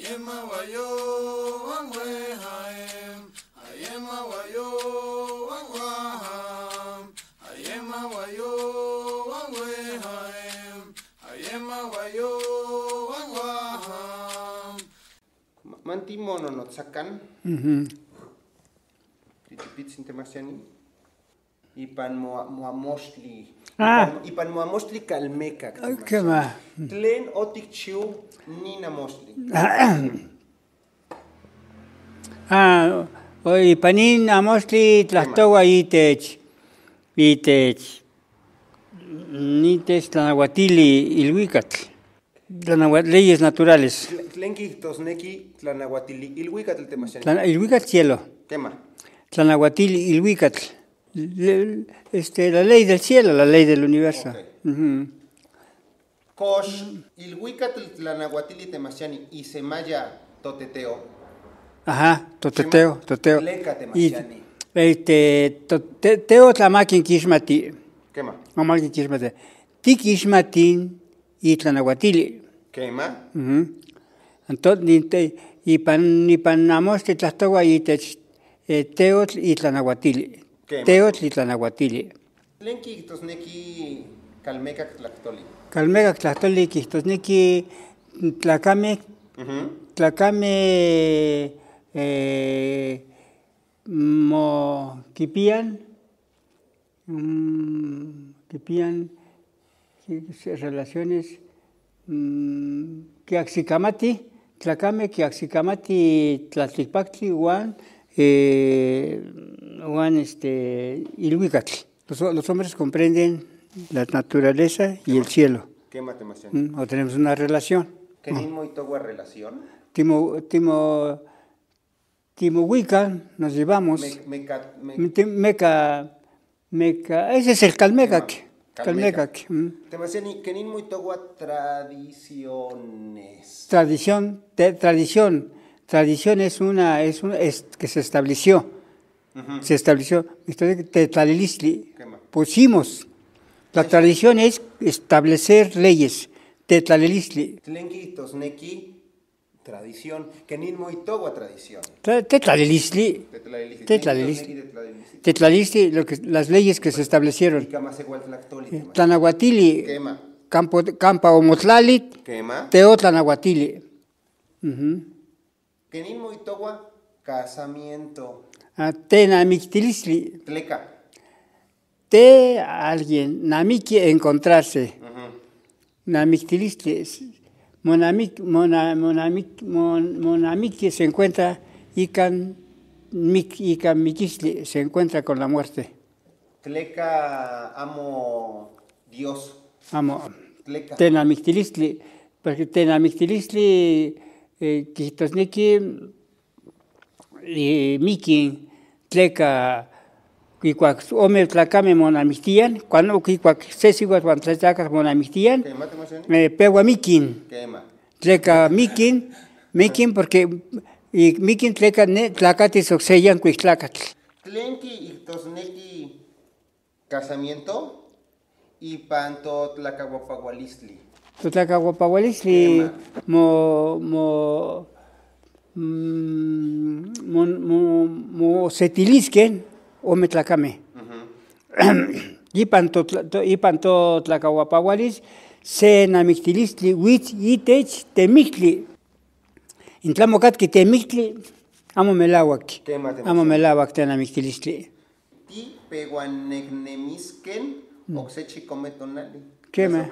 Ayema wayo wangwe haem. Ayema wayo wangwaham. Ayema wayo wangwe haem. Ayema wayo wangwaham. Mantimono no tsakan. Pitipitsin temasiani. Ipan moamostli. Ipan moamostli kalmeka. ¿Qué más? Tlen otikchiu nina mostli. Ipanin amostli tlahtowa itech tlanahuatili ilhuicatl. Leyes naturales. Tlen kijtosneki tlanahuatili ilhuicatl temasiani. Ilhuicatl cielo. Tema. Tlanahuatili ilhuicatl. La ley del cielo, la ley del universo. Okay. Kosh ilhuicatl tlanahuatili temasiani y semaya toteteo. Ajá, toteo. Leca temasiani. Teo tlamakin kishmati. Quema. Mamalkin kishmati. Ti kishmatin y tlanahuatili. Quema. Entonces, ipan amostli tlahtowa itech teotl y tlanahuatili. Teotl y tlanahuatili. Tlen kijtosneki kalmekak tlahtoli. Kalmekak tlahtoli kijtosneki tlakame mo kipian relaciones kiaxikamati tlakame kiaxikamati tlaltikpaktli uan ilhuicatl. Los hombres comprenden la naturaleza y el cielo. O tenemos una relación. ¿Qué mismo y toda relación? Timohuica, nos llevamos. Meca, ese es el Calmecac. Calmecac. ¿Qué mismo y toda tradiciones? Tradición es que se estableció. Se estableció. Tetlalilistli. Pusimos. La tradición es establecer leyes. Tetlalilistli. Tlenquitosneki. Tradición, que nismo y toda tradición. Tetlalilistli. Tetlalilistli, las leyes que se establecieron. Tlanahuatili. Campa omotlalit. Teotlanahuatili. Que nismo y toda casamiento. Tenamictilistli. Tleca. Alguien, namiki encontrarse. Namictilistli. Monamiki se encuentra ikan mikisli se encuentra con la muerte. Tleca amo Dios. Amo. Tleca. Tenamictilistli, porque tenamictilistli kijtosneki miki tleca ikuak ome tlakame monamiktian, cuando ikuak sesiwat wan tlakas monamiktian, pewa mikin. Tleca mikin porque mikin tleca tlacatis oxeyan kuitlacatl. Tlenki iktosneki casamiento y panto tlacahuapahualistli. Tlacahuapahualistli mo setilisken o metlacame. Ipanto tlacahuapahualis se namictilistli huitz itech temictli. Intlamocatki temictli amo melauac. Amo melauac tenamictilistli. Ti peguanegnemisken oxechi cometonali. Quema.